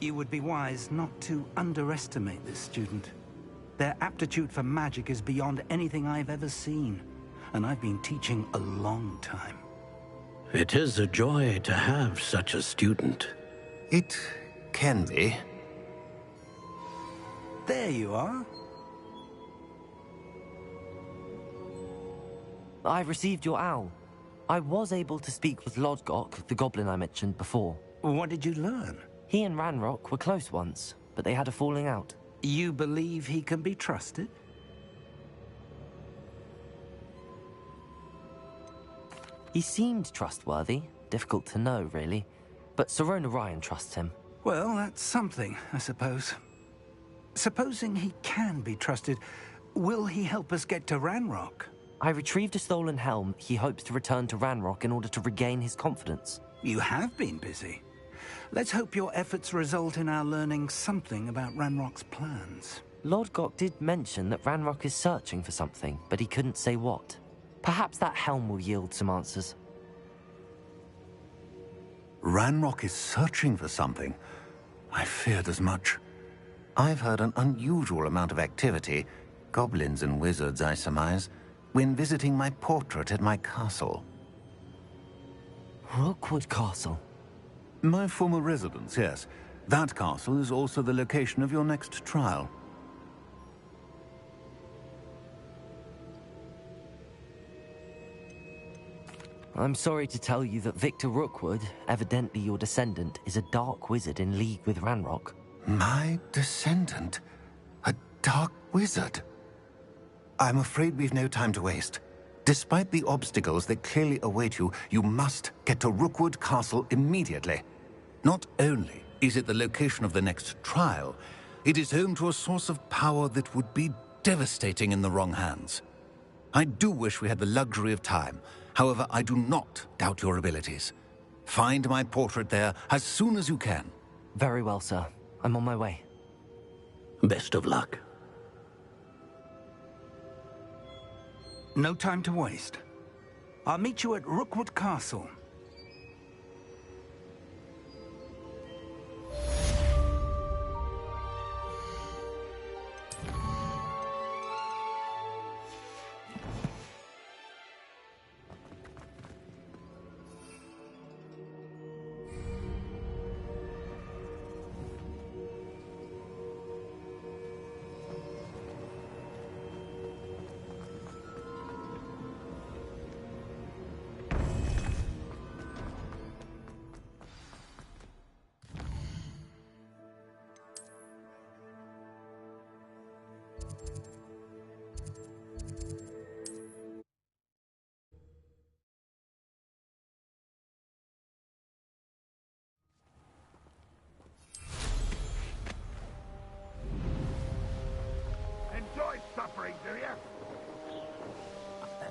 You would be wise not to underestimate this student. Their aptitude for magic is beyond anything I've ever seen, and I've been teaching a long time. It is a joy to have such a student. It can be. There you are. I received your owl. I was able to speak with Lodgok, the goblin I mentioned before. What did you learn? He and Ranrock were close once, but they had a falling out. You believe he can be trusted? He seemed trustworthy. Difficult to know, really. But Sirona Ryan trusts him. Well, that's something, I suppose. Supposing he can be trusted, will he help us get to Ranrock? I retrieved a stolen helm he hopes to return to Ranrock in order to regain his confidence. You have been busy. Let's hope your efforts result in our learning something about Ranrock's plans. Lodgok did mention that Ranrock is searching for something, but he couldn't say what. Perhaps that helm will yield some answers. Ranrock is searching for something. I feared as much. I've heard an unusual amount of activity, goblins and wizards, I surmise, when visiting my portrait at my castle. Rookwood Castle? My former residence, yes. That castle is also the location of your next trial. I'm sorry to tell you that Victor Rookwood, evidently your descendant, is a dark wizard in league with Ranrock. My descendant? A dark wizard? I'm afraid we've no time to waste. Despite the obstacles that clearly await you, you must get to Rookwood Castle immediately. Not only is it the location of the next trial, it is home to a source of power that would be devastating in the wrong hands. I do wish we had the luxury of time. However, I do not doubt your abilities. Find my portrait there as soon as you can. Very well, sir. I'm on my way. Best of luck. No time to waste. I'll meet you at Rookwood Castle.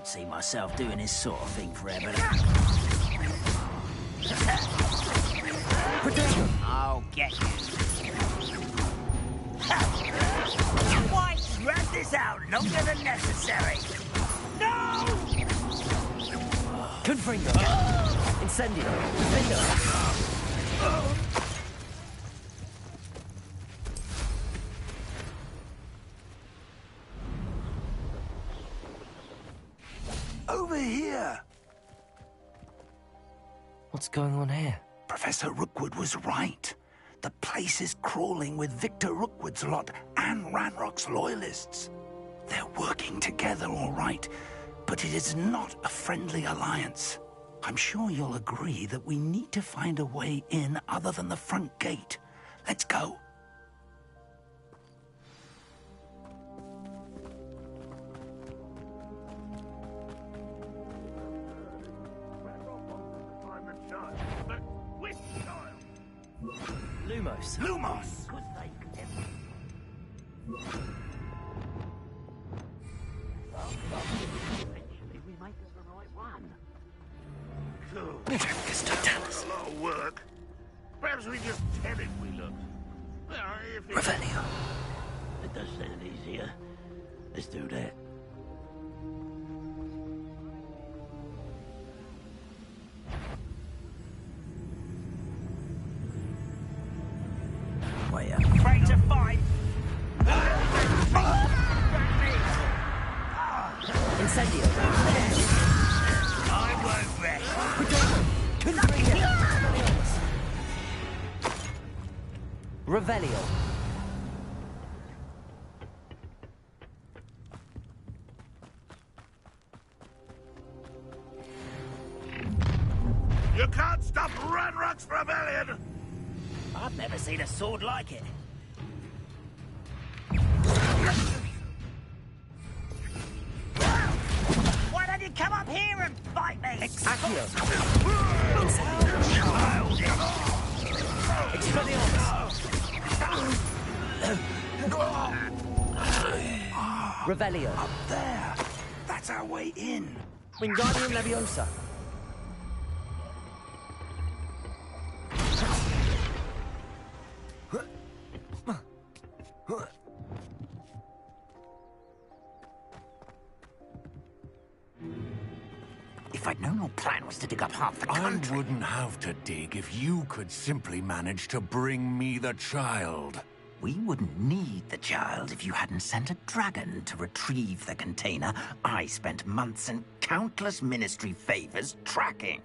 See myself doing this sort of thing forever. I'll get you. Why drag this out longer than necessary? No! Confringo! Incendio! Confringo! Over here! What's going on here? Professor Rookwood was right. The place is crawling with Victor Rookwood's lot and Ranrock's loyalists. They're working together, all right, but it is not a friendly alliance. I'm sure you'll agree that we need to find a way in other than the front gate. Let's go. Lumos. Lumos! Eventually we make it the right one. A lot of work. Perhaps we just tell him we look. Revelio. It does sound easier. Let's do that. Revelio. You can't stop Ranrock's rebellion! I've never seen a sword like it. Why don't you come up here and fight me? Accio. Revelio. Up there. That's our way in. Wingardium Leviosa. If I'd known your plan was to dig up half the I country... wouldn't have to dig if you could simply manage to bring me the child. We wouldn't need the child if you hadn't sent a dragon to retrieve the container I spent months and countless ministry favors tracking.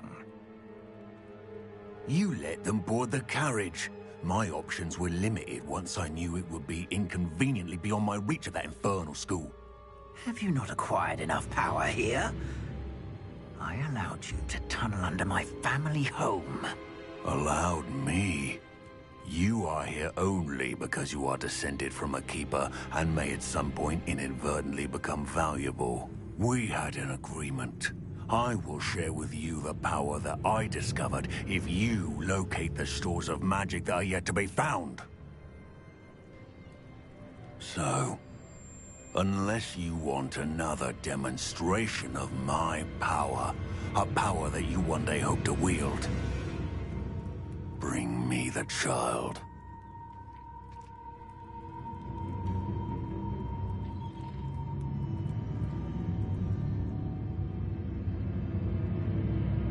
You let them board the carriage. My options were limited once I knew it would be inconveniently beyond my reach at that infernal school. Have you not acquired enough power here? I allowed you to tunnel under my family home. Allowed me? You are here only because you are descended from a keeper and may at some point inadvertently become valuable. We had an agreement. I will share with you the power that I discovered if you locate the stores of magic that are yet to be found. So, unless you want another demonstration of my power, a power that you one day hope to wield, bring me the child.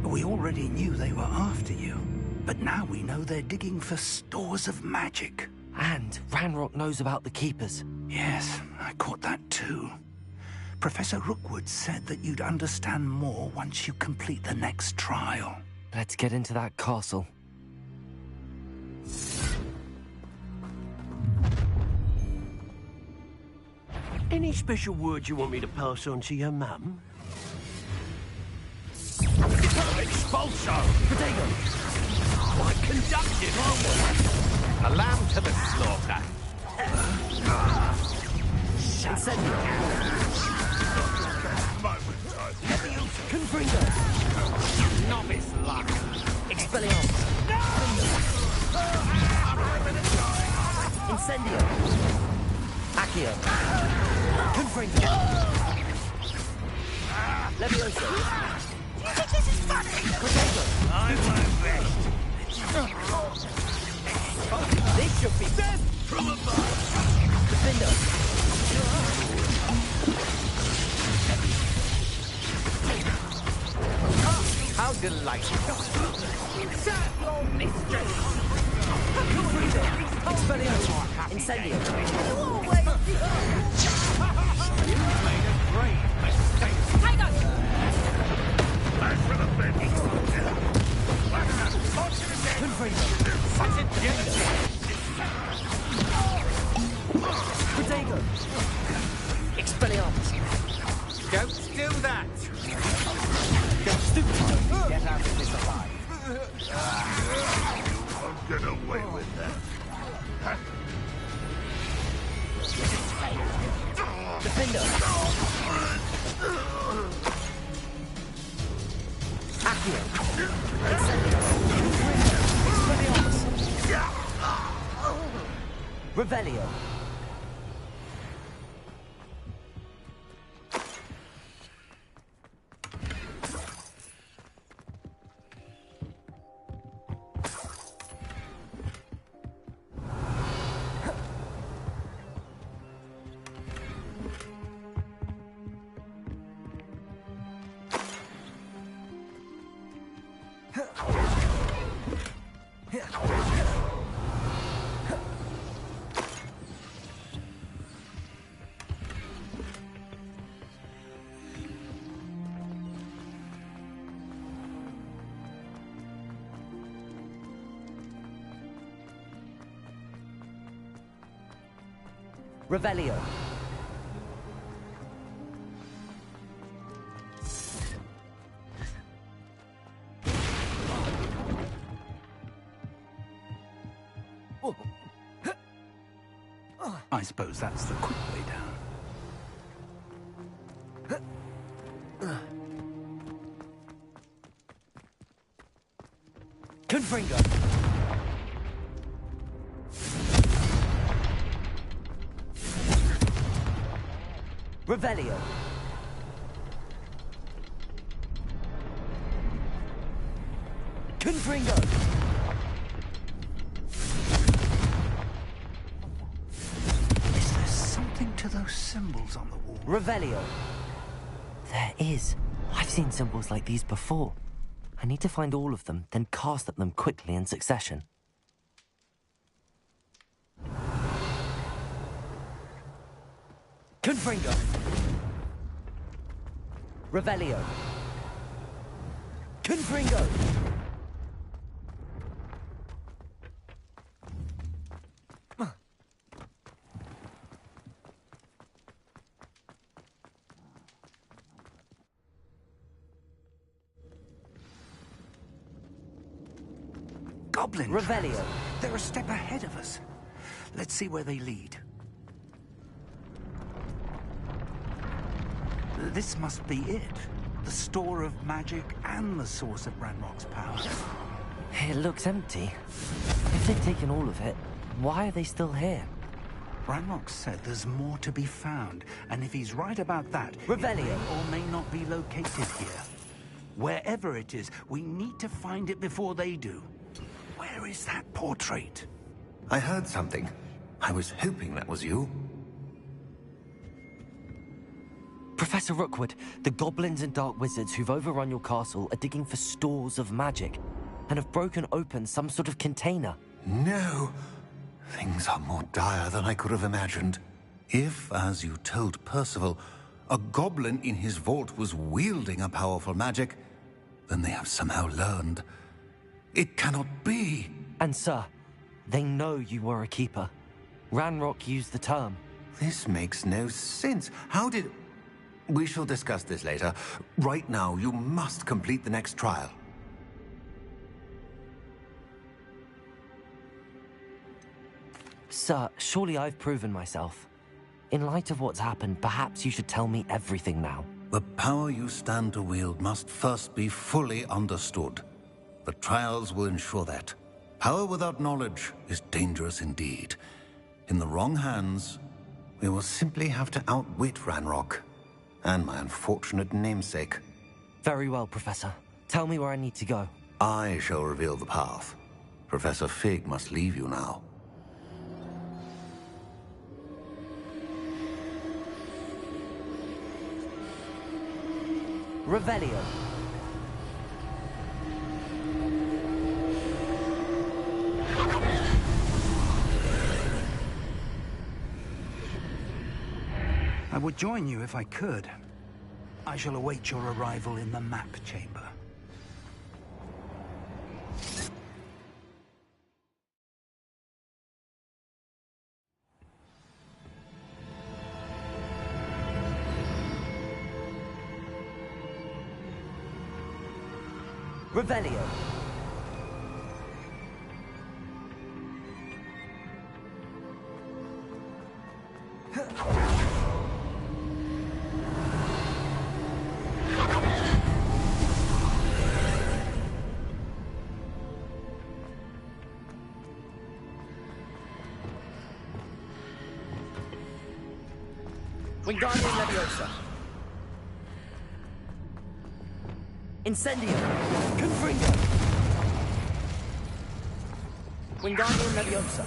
We already knew they were after you, but now we know they're digging for stores of magic. And Ranrock knows about the Keepers. Yes, I caught that too. Professor Rookwood said that you'd understand more once you complete the next trial. Let's get into that castle. Any special words you want me to pass on to your mum? Expulso! Protego! I conducted! A lamb to the slaughter! Incendio! Confringo! Novice luck! Expelliarmus! Incendio! Accio! Confringo! Leviosa! You think this is funny? Protego! I won't rest! This should be dead! From above! Defendo! How delightful! Serve your mistress! Expelliarmus! Incendio! You made a grave mistake! Back for the bench. Confringo! Such a danger! Protego! Expelliarmus! Don't do that! Get out of this alive. You won't get away with that. Defendo! Accio! Incendio! Expelliarmus! Revelio! Revelio. I suppose that's the quick way down. Confringo. Revelio. Confringo. Is there something to those symbols on the wall? Revelio. There is. I've seen symbols like these before. I need to find all of them, then cast at them quickly in succession. Confringo. Revelio. Confringo. Goblin Revelio. tracks. They're a step ahead of us. Let's see where they lead. This must be it. The store of magic and the source of Ranrock's power. It looks empty. If they've taken all of it, why are they still here? Ranrock said there's more to be found, and if he's right about that, Revelio. it may or may not be located here. Wherever it is, we need to find it before they do. Where is that portrait? I heard something. I was hoping that was you. Professor Rookwood, the goblins and dark wizards who've overrun your castle are digging for stores of magic and have broken open some sort of container. No! Things are more dire than I could have imagined. If, as you told Percival, a goblin in his vault was wielding a powerful magic, then they have somehow learned. It cannot be! And sir, they know you were a keeper. Ranrock used the term. This makes no sense. How did... We shall discuss this later. Right now, you must complete the next trial. Sir, surely I've proven myself. In light of what's happened, perhaps you should tell me everything now. The power you stand to wield must first be fully understood. The trials will ensure that. Power without knowledge is dangerous indeed. In the wrong hands, we will simply have to outwit Ranrock and my unfortunate namesake. Very well, Professor. Tell me where I need to go. I shall reveal the path. Professor Fig must leave you now. Revelio. I would join you if I could. I shall await your arrival in the map chamber. Revelio. Wingardium Leviosa. Incendio. Confringo. Wingardium Leviosa.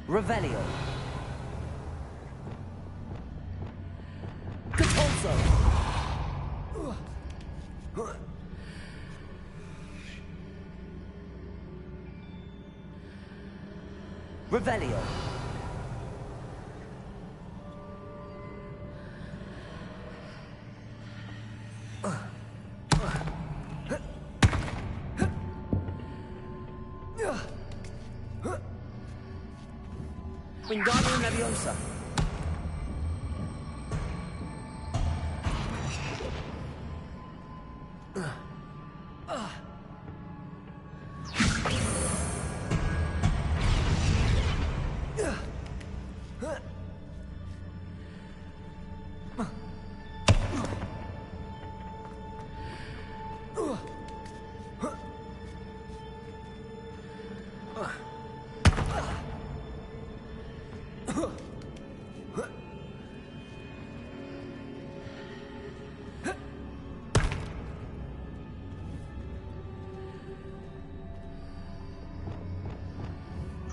Revelio. Catulso. Revelio. Wingardium Leviosa.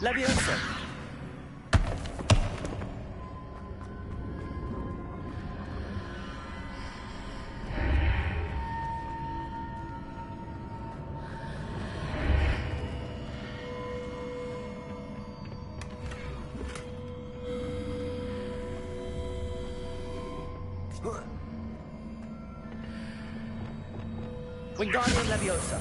Leviosa. Wingardium Leviosa.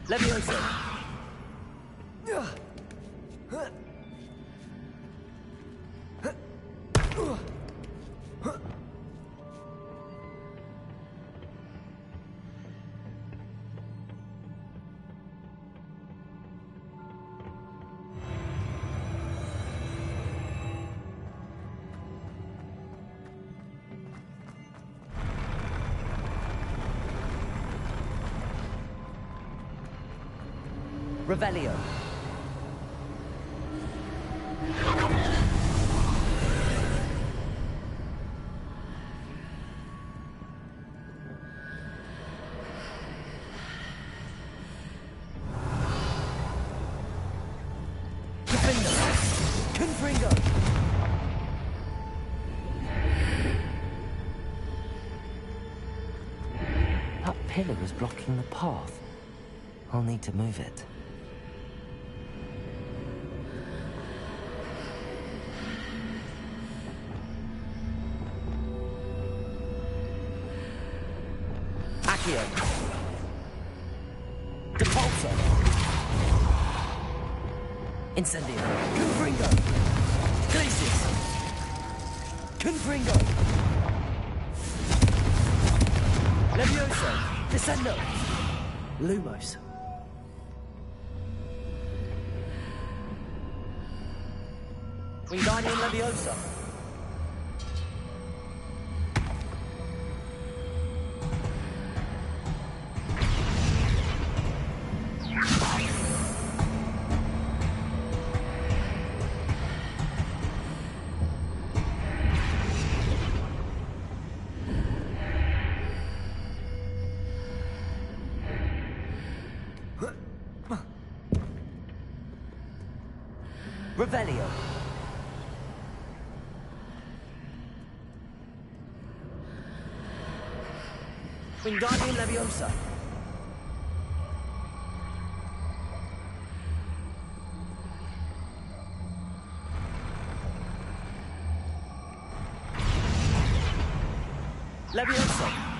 Leviosa. Revelio. Confringo. That pillar is blocking the path. I'll need to move it. Accio. Depulso. Incendio. Confringo. Glacius. Confringo. Leviosa. Descendo. Lumos. Wingardium Leviosa. Revelio. Wingardium Leviosa. Leviosa.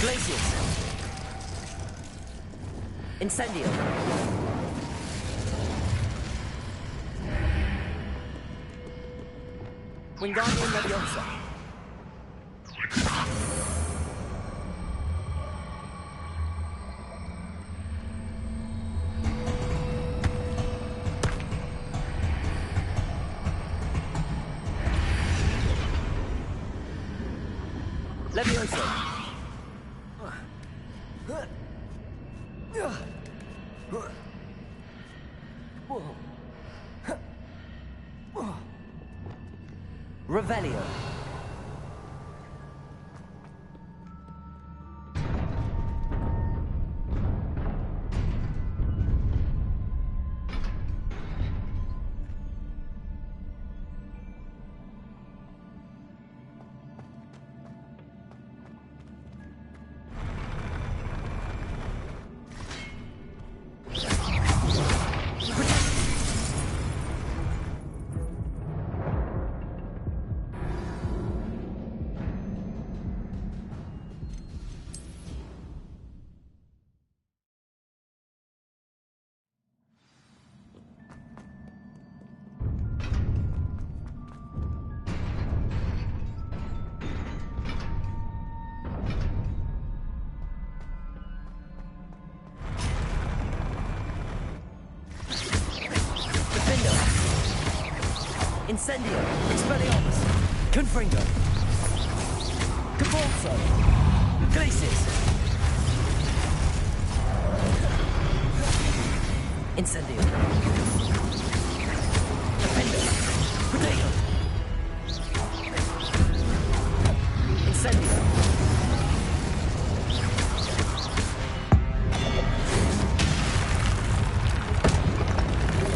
Glacius. Incendio. Wingardium Leviosa. Leviosa. Revelio. Incendio, Expelliarmus, Confringo, Cabalso, Glacis, Incendio, Defender, Potato, Incendio,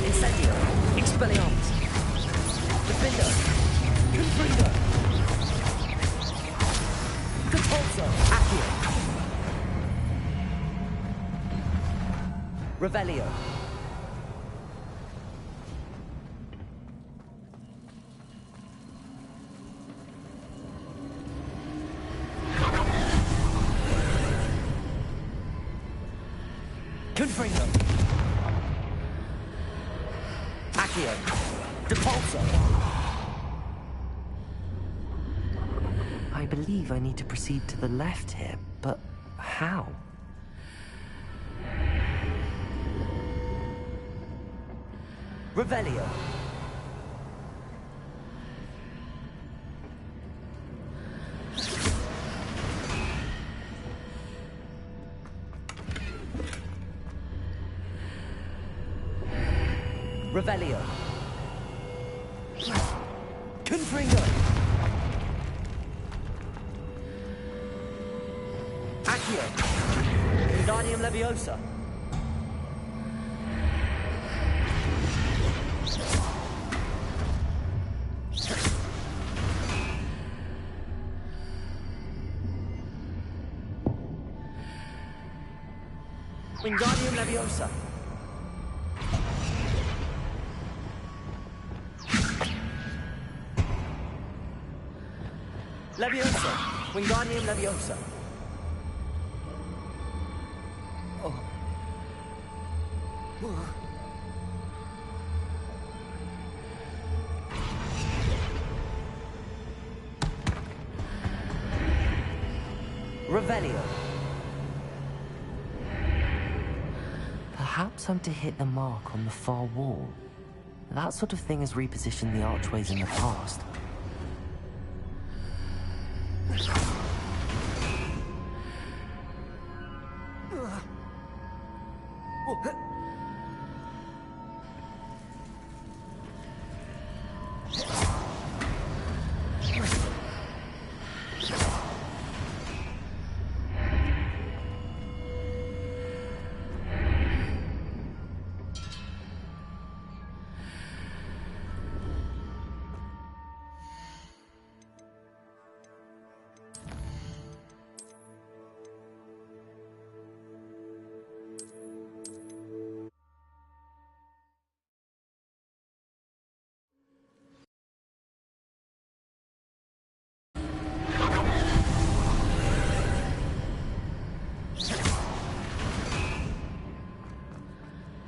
Incendio, Expelliarmus, Defender, Confringo, Capulso, Accio, Revelio. Confringo, Accio, Depulso. I believe I need to proceed to the left here, but how? Revelio. Revelio. Confringo. Accio. Wingardium Leviosa. Wingardium Leviosa. Leviosa. Wingardium Leviosa. Oh. Revelio. Perhaps I'm to hit the mark on the far wall. That sort of thing has repositioned the archways in the past.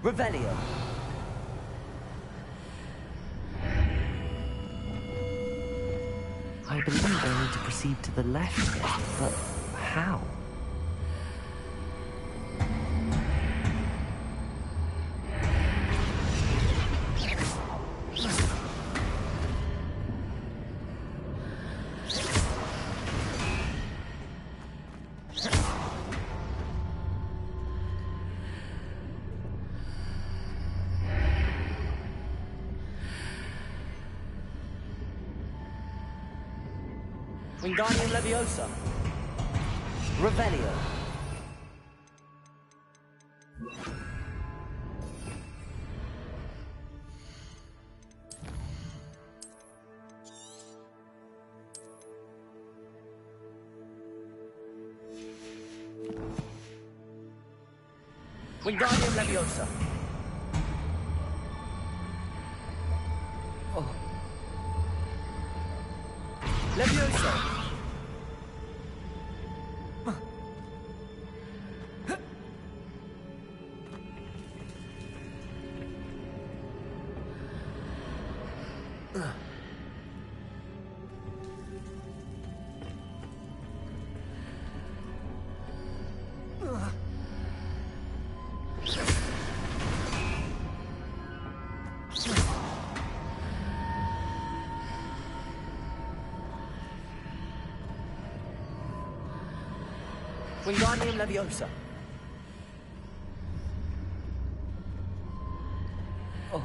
Revelio. I believe I need to proceed to the left here, but how? Wingardium Leviosa. Revelio. Wingardium Leviosa. Oh. Leviosa. Wingardium Leviosa. Oh.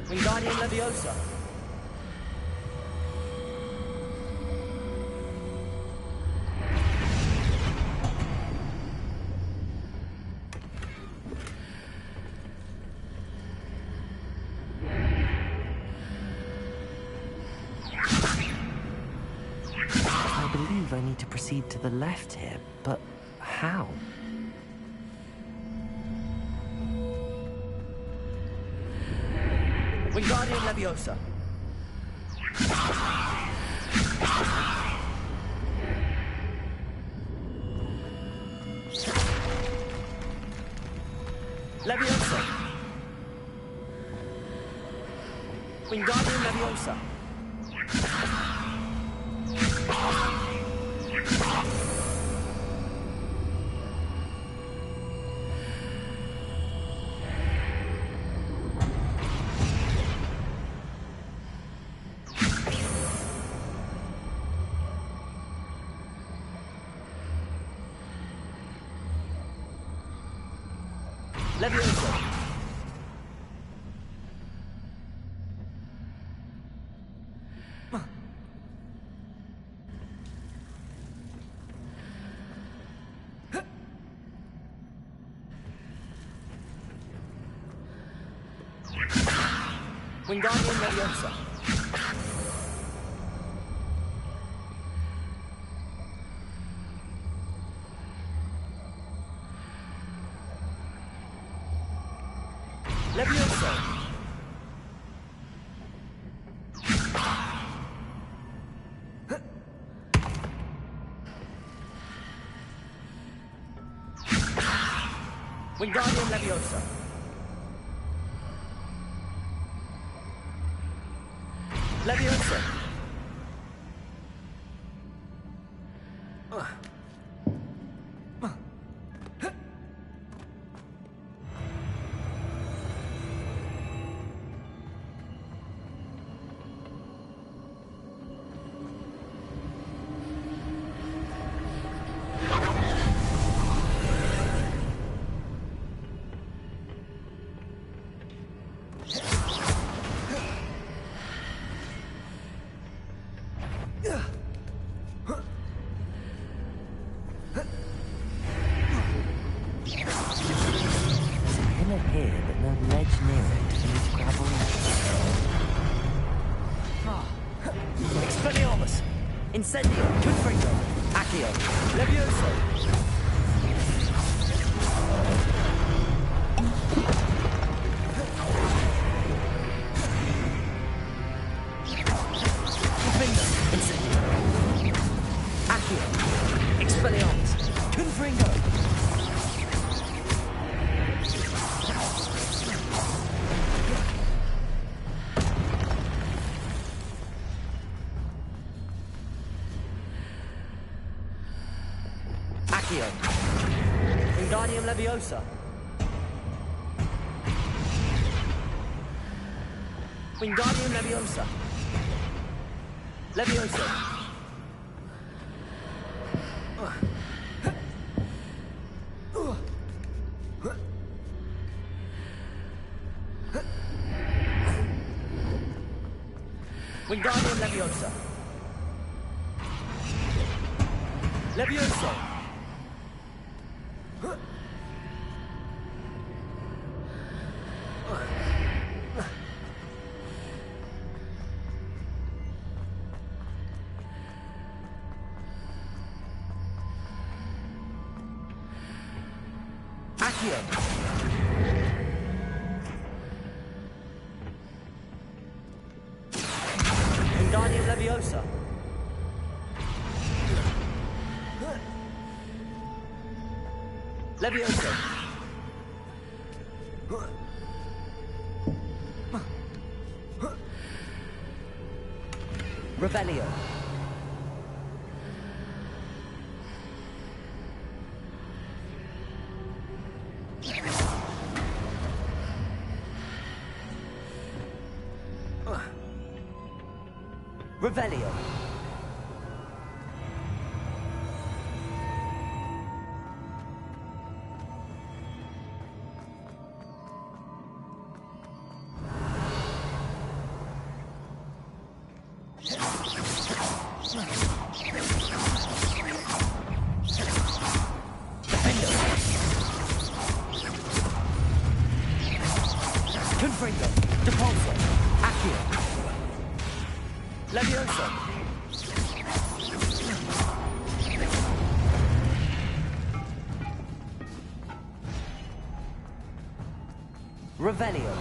Wingardium Leviosa. I believe I need to proceed to the left here, but how? Wingardium Leviosa. Leviosa. Wingardium Leviosa. Leviosa. Wingardium Leviosa. Leviosa. Wingardium Leviosa. Leviosa. Expelliarmus! Incendio! Confringo! Accio! Levioso! Confringo! Incendio! Accio! Expelliarmus! Confringo! Accio. Wingardium Leviosa. Wingardium Leviosa. Leviosa. Wingardium Leviosa. Leviosa. Accio. Wingardium Leviosa. Leviosa. Revelio. Revelio. Defender. Confringo. Depulso. Accio. Leviosa. Revelio.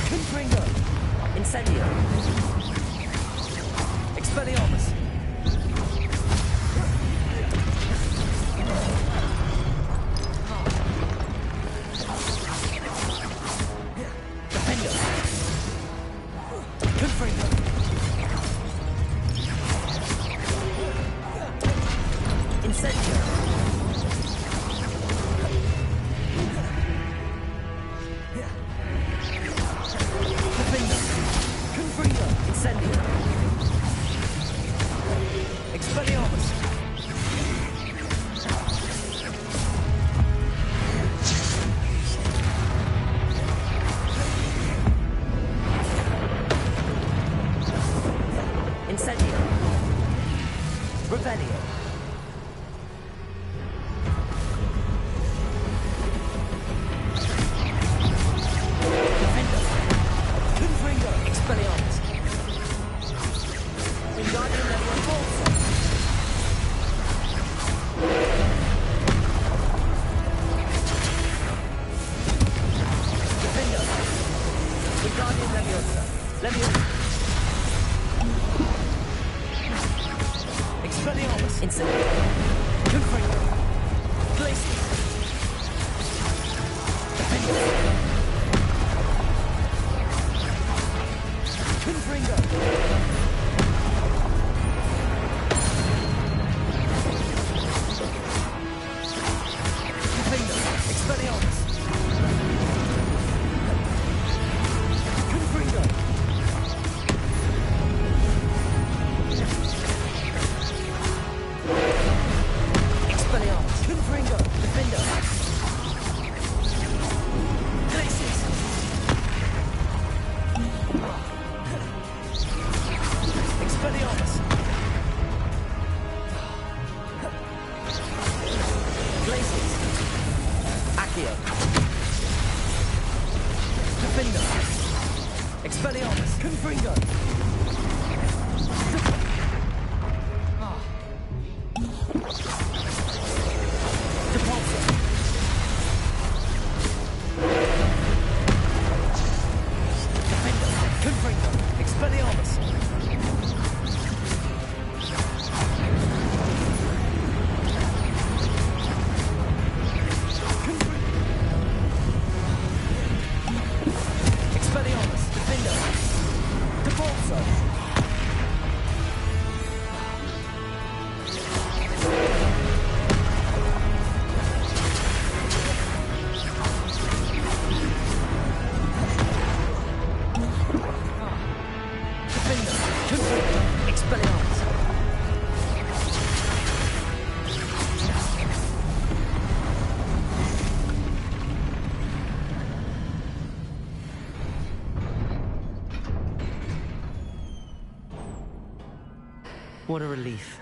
Confringo. Incendio. Expelliarmus. Defender. Confringo. Incendio. Confringo. Incendio. Expelliarmus. Incendio. Revelio. Defender. Confringo. Expelliarmus. Wingardium Leviosa. Defender. Wingardium Leviosa. Leviosa. Expelliarmus. Incendio. Confringo. Glacius. Defender. Confringo. Defender. Expelliarmus. Confringo. Expelliarmus. Confringo. Defender. Glacius. Expelliarmus. Glacius. Accio. Defender. Expelliarmus! Confringo! Depulso! Defender! Confringo! Expelliarmus! Expelliarmus! Defender! Depulso! Defender! Confringo! Expelliarmus! What a relief.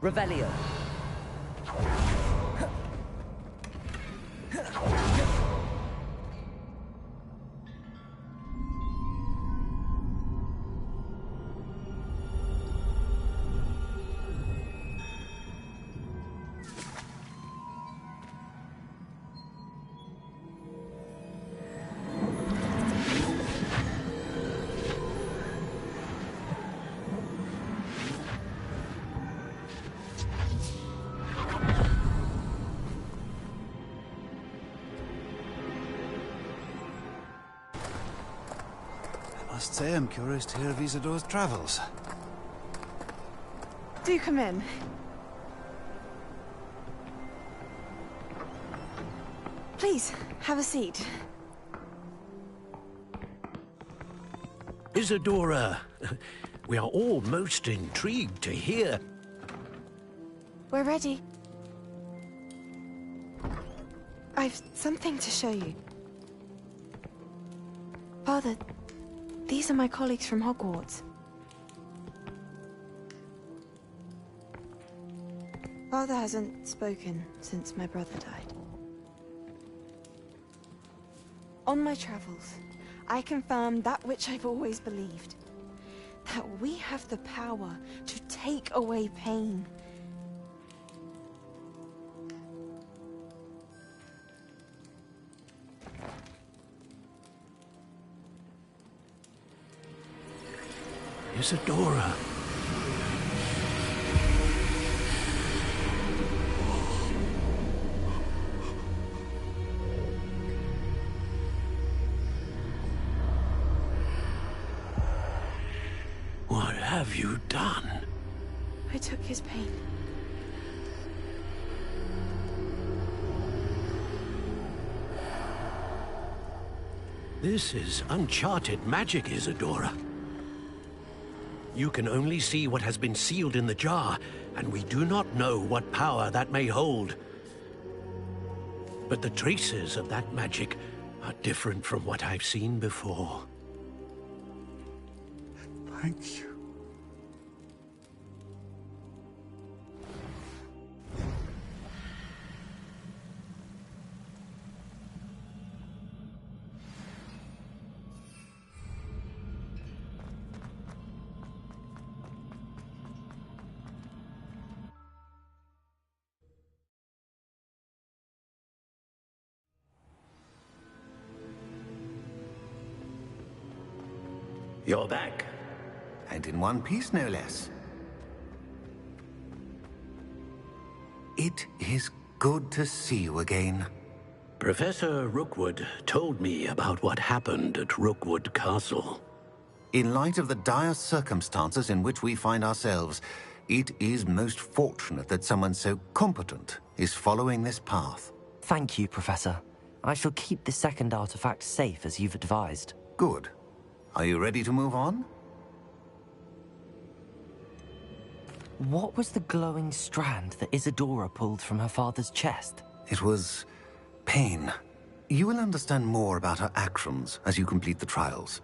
Revelio. I must say I'm curious to hear of Isadore's travels. Do come in. Please, have a seat. Isadora, we are all most intrigued to hear. We're ready. I've something to show you. Father, these are my colleagues from Hogwarts. Father hasn't spoken since my brother died. On my travels, I confirmed that which I've always believed. That we have the power to take away pain. Isadora. What have you done? I took his pain. This is uncharted magic, Isadora. You can only see what has been sealed in the jar, and we do not know what power that may hold. But the traces of that magic are different from what I've seen before. Thank you. You're back. And in one piece, no less. It is good to see you again. Professor Rookwood told me about what happened at Rookwood Castle. In light of the dire circumstances in which we find ourselves, it is most fortunate that someone so competent is following this path. Thank you, Professor. I shall keep the second artifact safe as you've advised. Good. Are you ready to move on? What was the glowing strand that Isadora pulled from her father's chest? It was pain. You will understand more about her actions as you complete the trials.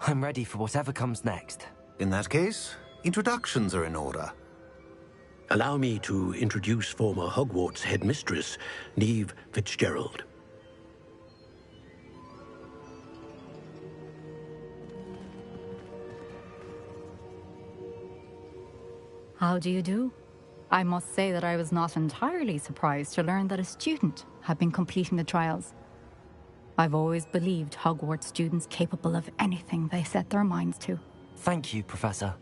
I'm ready for whatever comes next. In that case, introductions are in order. Allow me to introduce former Hogwarts headmistress, Neve Fitzgerald. How do you do? I must say that I was not entirely surprised to learn that a student had been completing the trials. I've always believed Hogwarts students capable of anything they set their minds to. Thank you, Professor.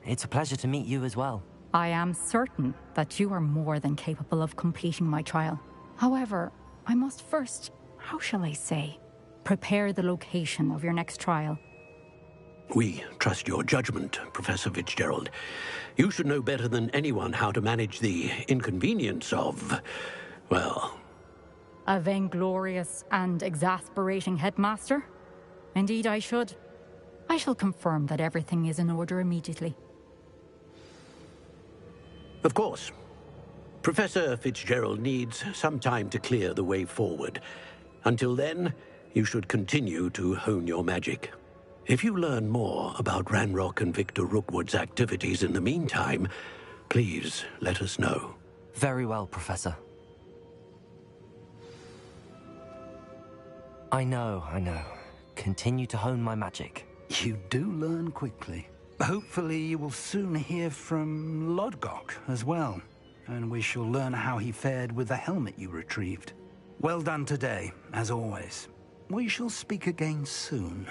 It's a pleasure to meet you as well. I am certain that you are more than capable of completing my trial. However, I must first, how shall I say, prepare the location of your next trial. We trust your judgment, Professor Fitzgerald. You should know better than anyone how to manage the inconvenience of, well... A vainglorious and exasperating headmaster? Indeed I should. I shall confirm that everything is in order immediately. Of course. Professor Fitzgerald needs some time to clear the way forward. Until then, you should continue to hone your magic. If you learn more about Ranrock and Victor Rookwood's activities in the meantime, please let us know. Very well, Professor. I know. Continue to hone my magic. You do learn quickly. Hopefully you will soon hear from Lodgok as well, and we shall learn how he fared with the helmet you retrieved. Well done today, as always. We shall speak again soon.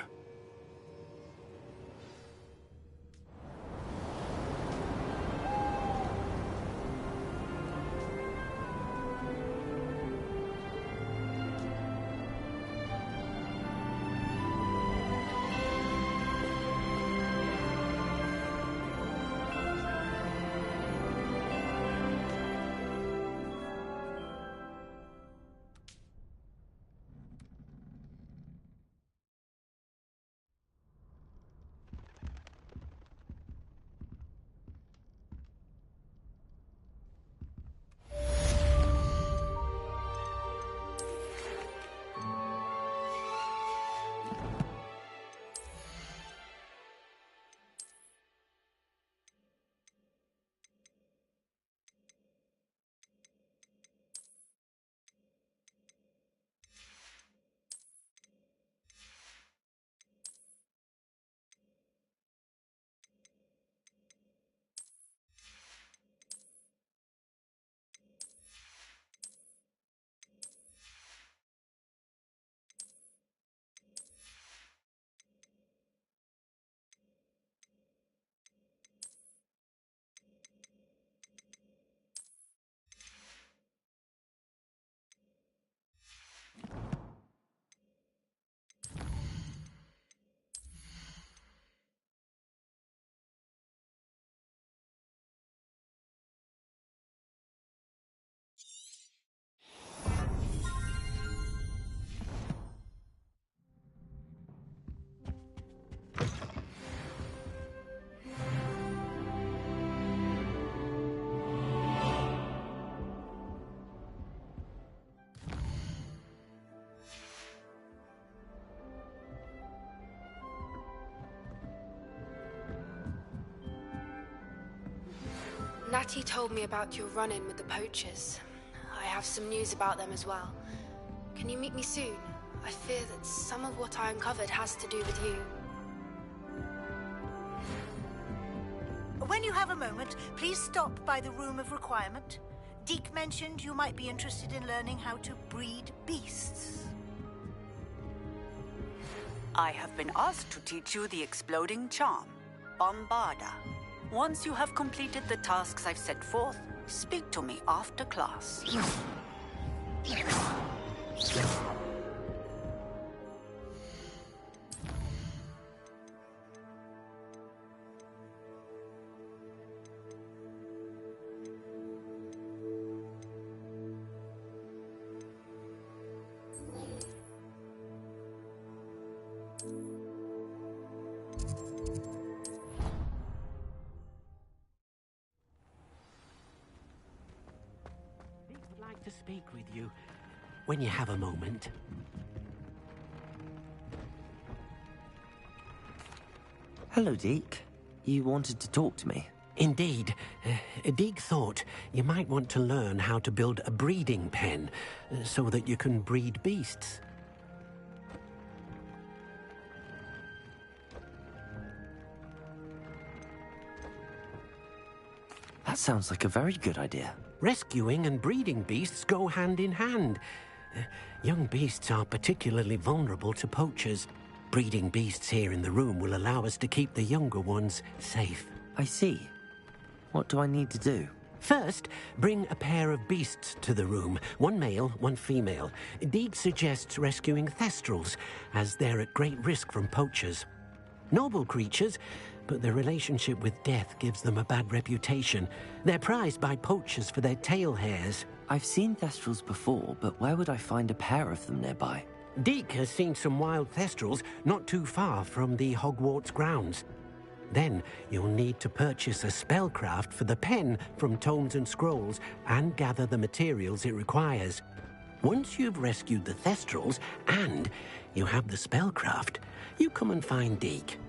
Natty told me about your run-in with the poachers. I have some news about them as well. Can you meet me soon? I fear that some of what I uncovered has to do with you. When you have a moment, please stop by the Room of Requirement. Deke mentioned you might be interested in learning how to breed beasts. I have been asked to teach you the exploding charm, Bombarda. Once you have completed the tasks I've set forth, speak to me after class. To speak with you when you have a moment. Hello, Deke. You wanted to talk to me? Indeed. Deke thought you might want to learn how to build a breeding pen so that you can breed beasts. That sounds like a very good idea. Rescuing and breeding beasts go hand in hand. Young beasts are particularly vulnerable to poachers. Breeding beasts here in the room will allow us to keep the younger ones safe. I see. What do I need to do? First, bring a pair of beasts to the room. One male, one female. Deke suggests rescuing thestrals, as they're at great risk from poachers. Noble creatures, but their relationship with death gives them a bad reputation. They're prized by poachers for their tail hairs. I've seen thestrals before, but where would I find a pair of them nearby? Deke has seen some wild thestrals not too far from the Hogwarts grounds. Then you'll need to purchase a spellcraft for the pen from Tomes and Scrolls and gather the materials it requires. Once you've rescued the thestrals and you have the spellcraft, you come and find Deke.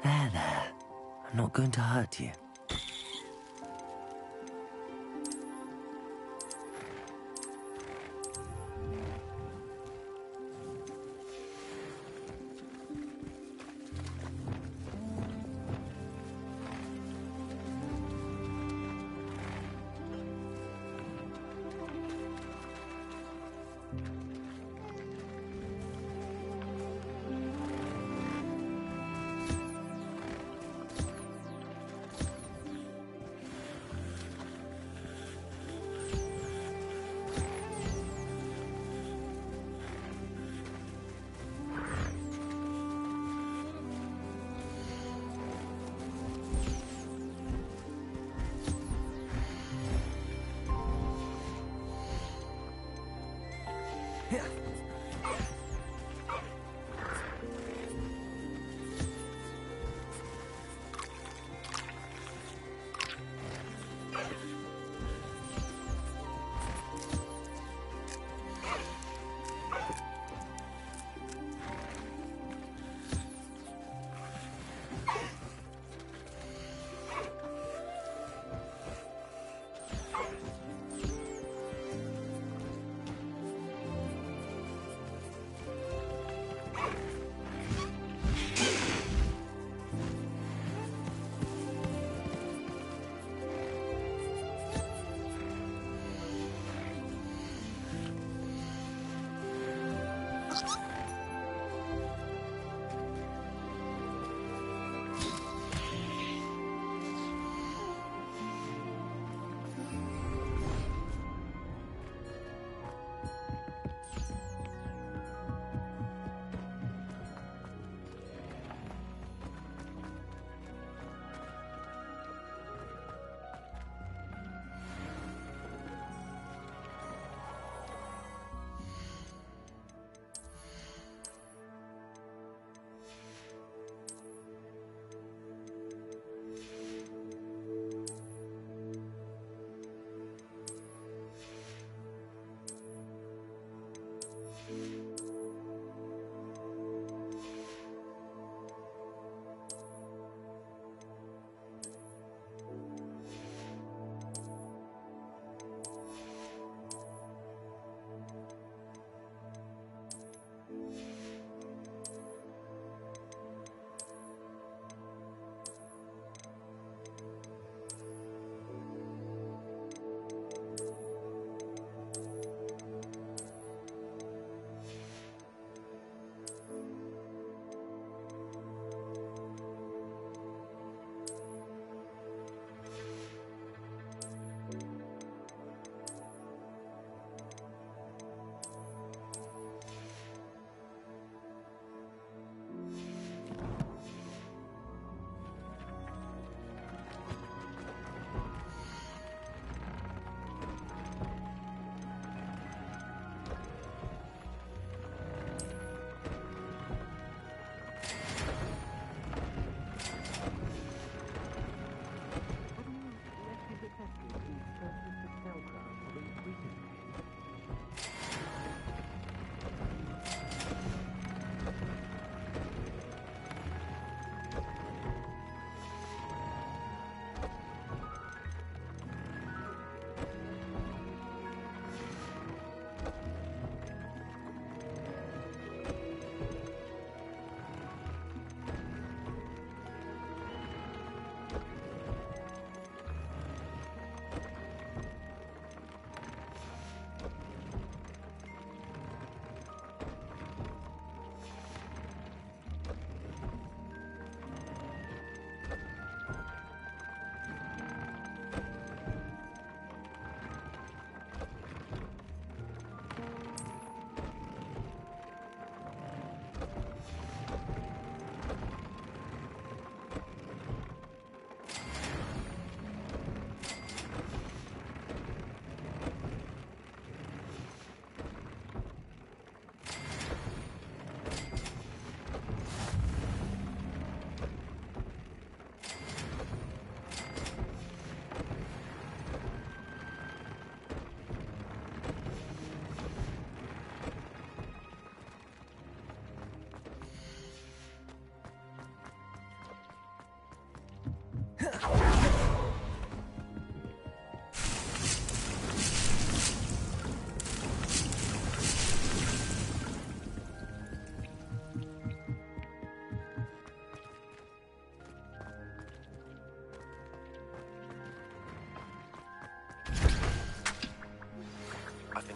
There. I'm not going to hurt you.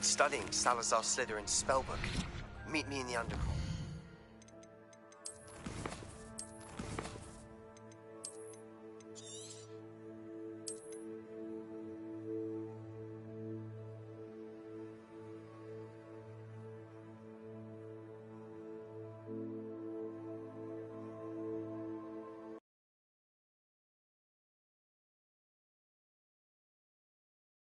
studying Salazar Slytherin's spellbook. Meet me in the underground.